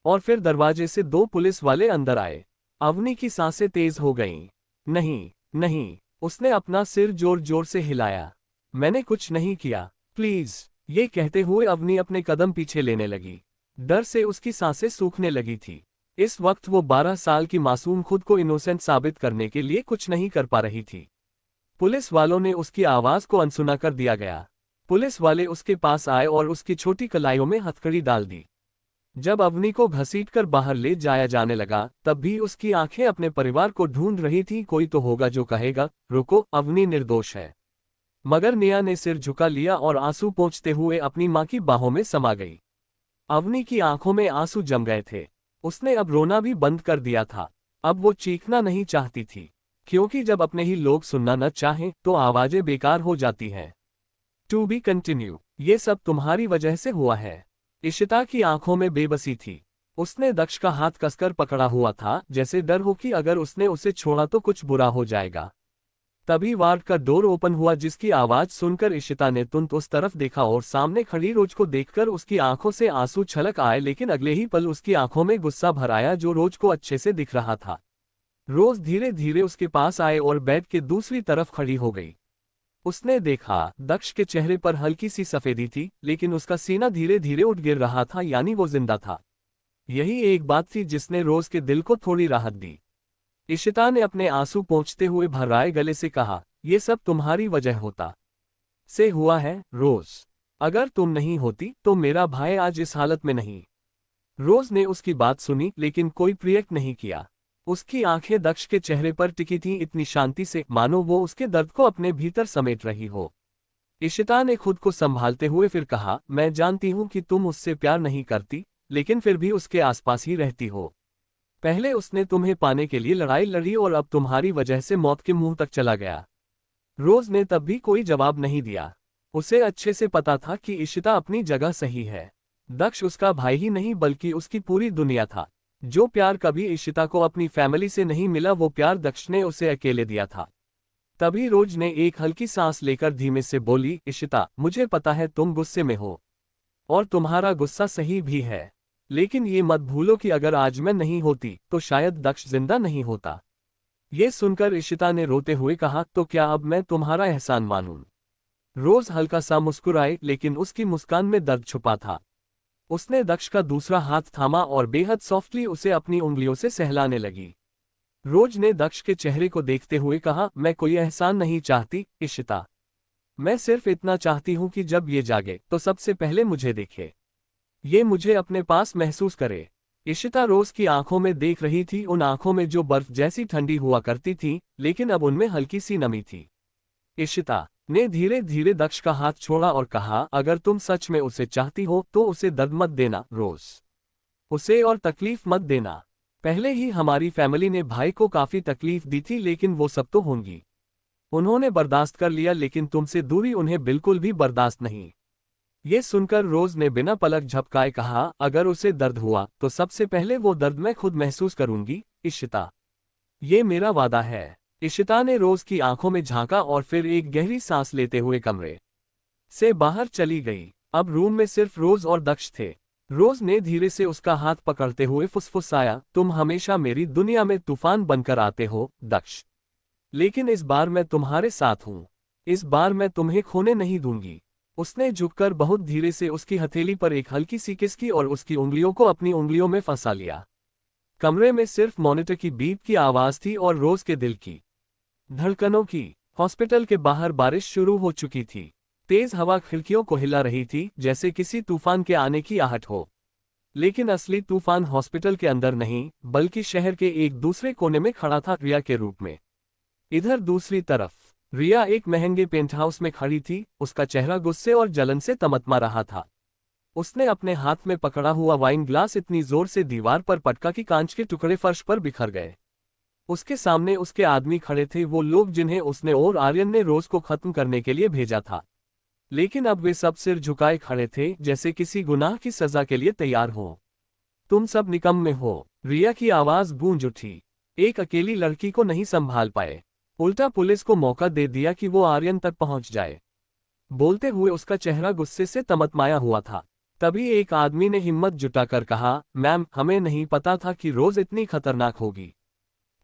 और फिर दरवाजे से दो पुलिस वाले अंदर आए। अवनी की सांसें तेज हो गईं। नहीं, नहीं, उसने अपना सिर जोर जोर से हिलाया। मैंने कुछ नहीं किया, प्लीज। ये कहते हुए अवनी अपने कदम पीछे लेने लगी। डर से उसकी सांसें सूखने लगी थी। इस वक्त वो 12 साल की मासूम खुद को इनोसेंट साबित करने के लिए कुछ नहीं कर पा रही थी। पुलिस वालों ने उसकी आवाज को अनसुना कर दिया गया। पुलिस वाले उसके पास आए और उसकी छोटी कलाइयों में हथकड़ी डाल दी। जब अवनी को घसीटकर बाहर ले जाया जाने लगा तब भी उसकी आंखें अपने परिवार को ढूंढ रही थीं। कोई तो होगा जो कहेगा, रुको, अवनी निर्दोष है। मगर निया ने सिर झुका लिया और आंसू पोंछते हुए अपनी मां की बाहों में समा गई। अवनी की आंखों में आंसू जम गए थे। उसने अब रोना भी बंद कर दिया था। अब वो चीखना नहीं चाहती थी, क्योंकि जब अपने ही लोग सुनना न चाहें तो आवाजें बेकार हो जाती हैं। To be continue. ये सब तुम्हारी वजह से हुआ है। इशिता की आंखों में बेबसी थी। उसने दक्ष का हाथ कसकर पकड़ा हुआ था, जैसे डर हो कि अगर उसने उसे छोड़ा तो कुछ बुरा हो जाएगा। तभी वार्ड का डोर ओपन हुआ, जिसकी आवाज सुनकर इशिता ने तुरंत उस तरफ देखा और सामने खड़ी रोज को देखकर उसकी आंखों से आंसू छलक आए, लेकिन अगले ही पल उसकी आंखों में गुस्सा भर आया जो रोज को अच्छे से दिख रहा था। रोज धीरे धीरे उसके पास आए और बेड के दूसरी तरफ खड़ी हो गई। उसने देखा दक्ष के चेहरे पर हल्की सी सफेदी थी, लेकिन उसका सीना धीरे धीरे उठ गिर रहा था, यानी वो जिंदा था। यही एक बात थी जिसने रोज के दिल को थोड़ी राहत दी। इशिता ने अपने आंसू पोंछते हुए भर्राए गले से कहा, ये सब तुम्हारी वजह होता से हुआ है रोज। अगर तुम नहीं होती तो मेरा भाई आज इस हालत में नहीं। रोज ने उसकी बात सुनी लेकिन कोई रिएक्ट नहीं किया। उसकी आंखें दक्ष के चेहरे पर टिकी थीं, इतनी शांति से मानो वो उसके दर्द को अपने भीतर समेट रही हो। इशिता ने खुद को संभालते हुए फिर कहा, मैं जानती हूं कि तुम उससे प्यार नहीं करती, लेकिन फिर भी उसके आसपास ही रहती हो। पहले उसने तुम्हें पाने के लिए लड़ाई लड़ी और अब तुम्हारी वजह से मौत के मुंह तक चला गया। रोज ने तब भी कोई जवाब नहीं दिया। उसे अच्छे से पता था कि इशिता अपनी जगह सही है। दक्ष उसका भाई ही नहीं बल्कि उसकी पूरी दुनिया था। जो प्यार कभी इशिता को अपनी फैमिली से नहीं मिला, वो प्यार दक्ष ने उसे अकेले दिया था। तभी रोज ने एक हल्की सांस लेकर धीमे से बोली, इशिता, मुझे पता है तुम गुस्से में हो और तुम्हारा गुस्सा सही भी है, लेकिन ये मत भूलो कि अगर आज मैं नहीं होती तो शायद दक्ष जिंदा नहीं होता। ये सुनकर इशिता ने रोते हुए कहा, तो क्या अब मैं तुम्हारा एहसान मानूं? रोज हल्का सा मुस्कुराए, लेकिन उसकी मुस्कान में दर्द छुपा था। उसने दक्ष का दूसरा हाथ थामा और बेहद सॉफ्टली उसे अपनी उंगलियों से सहलाने लगी। रोज ने दक्ष के चेहरे को देखते हुए कहा, मैं कोई एहसान नहीं चाहती इशिता। मैं सिर्फ इतना चाहती हूं कि जब ये जागे तो सबसे पहले मुझे देखे, ये मुझे अपने पास महसूस करे। इशिता रोज की आंखों में देख रही थी, उन आंखों में जो बर्फ जैसी ठंडी हुआ करती थी, लेकिन अब उनमें हल्की सी नमी थी। इशिता ने धीरे धीरे दक्ष का हाथ छोड़ा और कहा, अगर तुम सच में उसे चाहती हो तो उसे दर्द मत देना रोज। उसे और तकलीफ मत देना। पहले ही हमारी फैमिली ने भाई को काफी तकलीफ दी थी, लेकिन वो सब तो होंगी। उन्होंने बर्दाश्त कर लिया, लेकिन तुमसे दूरी उन्हें बिल्कुल भी बर्दाश्त नहीं। ये सुनकर रोज ने बिना पलक झपकाए कहा, अगर उसे दर्द हुआ तो सबसे पहले वो दर्द मैं खुद महसूस करूंगी इशिता। ये मेरा वादा है। इशिता ने रोज की आंखों में झांका और फिर एक गहरी सांस लेते हुए कमरे से बाहर चली गई। अब रूम में सिर्फ रोज और दक्ष थे। रोज ने धीरे से उसका हाथ पकड़ते हुए फुसफुसाया, तुम हमेशा मेरी दुनिया में तूफान बनकर आते हो दक्ष, लेकिन इस बार मैं तुम्हारे साथ हूं। इस बार मैं तुम्हें खोने नहीं दूंगी। उसने झुककर बहुत धीरे से उसकी हथेली पर एक हल्की सी किस की और उसकी उंगलियों को अपनी उंगलियों में फंसा लिया। कमरे में सिर्फ मॉनिटर की बीप की आवाज थी और रोज के दिल की धड़कनों की। हॉस्पिटल के बाहर बारिश शुरू हो चुकी थी। तेज हवा खिड़कियों को हिला रही थी, जैसे किसी तूफान के आने की आहट हो। लेकिन असली तूफान हॉस्पिटल के अंदर नहीं, बल्कि शहर के एक दूसरे कोने में खड़ा था, रिया के रूप में। इधर दूसरी तरफ रिया एक महंगे पेंटहाउस में खड़ी थी, उसका चेहरा गुस्से और जलन से तमतमा रहा था। उसने अपने हाथ में पकड़ा हुआ वाइन ग्लास इतनी जोर से दीवार पर पटका कि कांच के टुकड़े फर्श पर बिखर गए। उसके सामने उसके आदमी खड़े थे, वो लोग जिन्हें उसने और आर्यन ने रोज को खत्म करने के लिए भेजा था। लेकिन अब वे सब सिर झुकाए खड़े थे, जैसे किसी गुनाह की सजा के लिए तैयार हो। तुम सब निकम्मे हो, रिया की आवाज गूंज उठी। एक अकेली लड़की को नहीं संभाल पाए, उल्टा पुलिस को मौका दे दिया कि वो आर्यन तक पहुंच जाए। बोलते हुए उसका चेहरा गुस्से से तमतमाया हुआ था। तभी एक आदमी ने हिम्मत जुटाकर कहा, मैम, हमें नहीं पता था कि रोज इतनी खतरनाक होगी।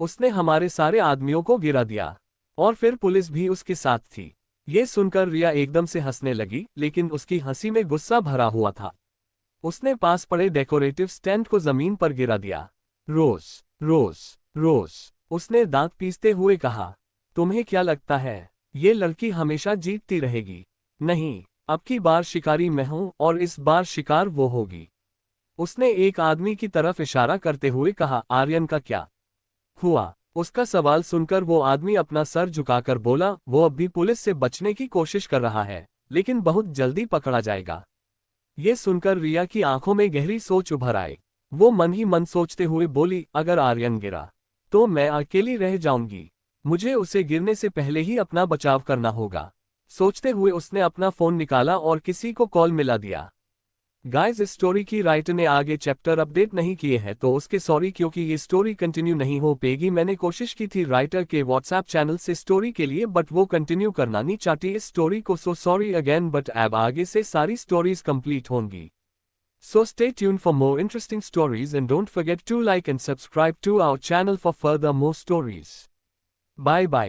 उसने हमारे सारे आदमियों को गिरा दिया, और फिर पुलिस भी उसके साथ थी। ये सुनकर रिया एकदम से हंसने लगी, लेकिन उसकी हंसी में गुस्सा भरा हुआ था। उसने पास पड़े डेकोरेटिव स्टैंड को जमीन पर गिरा दिया। रोज, रोज, रोज, उसने दांत पीसते हुए कहा। तुम्हें क्या लगता है ये लड़की हमेशा जीतती रहेगी? नहीं, अब की बार शिकारी मैं हूं और इस बार शिकार वो होगी। उसने एक आदमी की तरफ इशारा करते हुए कहा, आर्यन का क्या हुआ? उसका सवाल सुनकर वो आदमी अपना सर झुकाकर बोला, वो अब भी पुलिस से बचने की कोशिश कर रहा है, लेकिन बहुत जल्दी पकड़ा जाएगा। ये सुनकर रिया की आंखों में गहरी सोच उभर आई। वो मन ही मन सोचते हुए बोली, अगर आर्यन गिरा तो मैं अकेली रह जाऊंगी। मुझे उसे गिरने से पहले ही अपना बचाव करना होगा। सोचते हुए उसने अपना फोन निकाला और किसी को कॉल मिला दिया। गाइस, इस स्टोरी की राइटर ने आगे चैप्टर अपडेट नहीं किए हैं तो उसके सॉरी, क्योंकि ये स्टोरी कंटिन्यू नहीं हो पाएगी। मैंने कोशिश की थी राइटर के व्हाट्सएप चैनल से स्टोरी के लिए, बट वो कंटिन्यू करना नहीं चाहती इस स्टोरी को, सो सॉरी अगेन, बट अब आगे से सारी स्टोरीज कंप्लीट होंगी। So stay tuned for more interesting stories and don't forget to like and subscribe to our channel for further more stories. Bye bye.